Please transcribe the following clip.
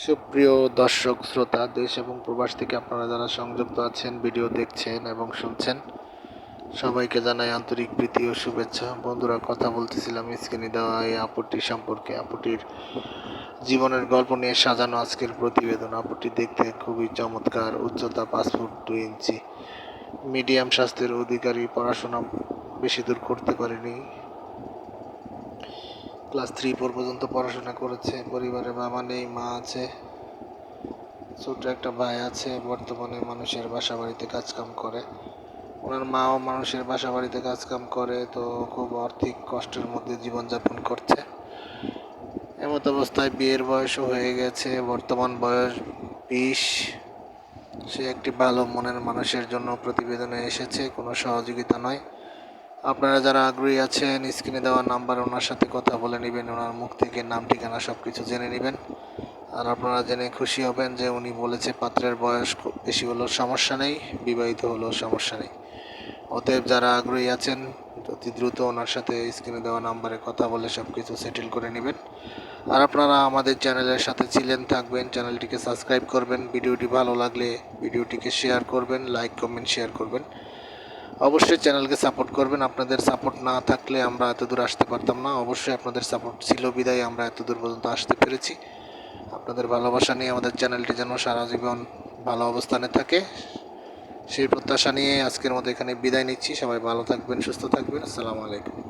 সুপ্রিয় দর্শক শ্রোতা, দেশ এবং প্রবাস থেকে আপনারা যারা সংযুক্ত আছেন, ভিডিও দেখছেন এবং শুনছেন, সবাইকে জানাই আন্তরিক প্রীতি ও শুভেচ্ছা। বন্ধুরা, কথা বলতেছিলাম স্ক্রিনে দেওয়া এই আপুটি সম্পর্কে। আপুটির জীবনের গল্প নিয়ে সাজানো আজকের প্রতিবেদন। আপুটি দেখতে খুবই চমৎকার, উচ্চতা 5 ফুট 2 ইঞ্চি, মিডিয়াম স্বাস্থ্যের অধিকারী, পড়াশোনা বেশি দূর করতে পারেনি, ক্লাস 3-4 পর্যন্ত পড়াশোনা করেছে। পরিবারে বাবা নেই, মা আছে, ছোট একটা ভাই আছে। বর্তমানে মানুষের বাসা বাড়িতে কাজকাম করে। ওনার মাও মানুষের বাসা বাড়িতে কাজকাম করে, তো খুব আর্থিক কষ্টের মধ্যে জীবনযাপন করছে। এমত অবস্থায় বিয়ের বয়সও হয়ে গেছে, বর্তমান বয়স 20। সে একটি ভালো মনের মানুষের জন্য প্রতিবেদনে এসেছে, কোনো সহযোগিতা নয়। আপনারা যারা আগ্রহী আছেন, স্ক্রিনে দেওয়া নাম্বার ওনার সাথে কথা বলে নেবেন, ওনার মুখ থেকে নাম ঠিকানা সব কিছু জেনে নেবেন। আর আপনারা জেনে খুশি হবেন যে উনি বলেছে পাত্রের বয়স খুব বেশি হলেও সমস্যা নেই, বিবাহিত হলেও সমস্যা নেই। অতএব যারা আগ্রহী আছেন, অতি দ্রুত ওনার সাথে স্ক্রিনে দেওয়া নাম্বারে কথা বলে সব কিছু সেটেল করে নেবেন। আর আপনারা আমাদের চ্যানেলের সাথে ছিলেন, থাকবেন, চ্যানেলটিকে সাবস্ক্রাইব করবেন। ভিডিওটি ভালো লাগলে ভিডিওটিকে শেয়ার করবেন, লাইক কমেন্ট শেয়ার করবেন। অবশ্যই চ্যানেলকে সাপোর্ট করবেন। আপনাদের সাপোর্ট না থাকলে আমরা এত দূর আসতে পারতাম না। অবশ্যই আপনাদের সাপোর্ট ছিল বিদায় আমরা এত দূর পর্যন্ত আসতে পেরেছি। আপনাদের ভালোবাসা নিয়ে আমাদের চ্যানেলটি যেন সারা জীবন ভালো অবস্থানে থাকে, সেই প্রত্যাশা নিয়ে আজকের মতো এখানে বিদায় নিচ্ছি। সবাই ভালো থাকবেন, সুস্থ থাকবেন। আসসালামু আলাইকুম।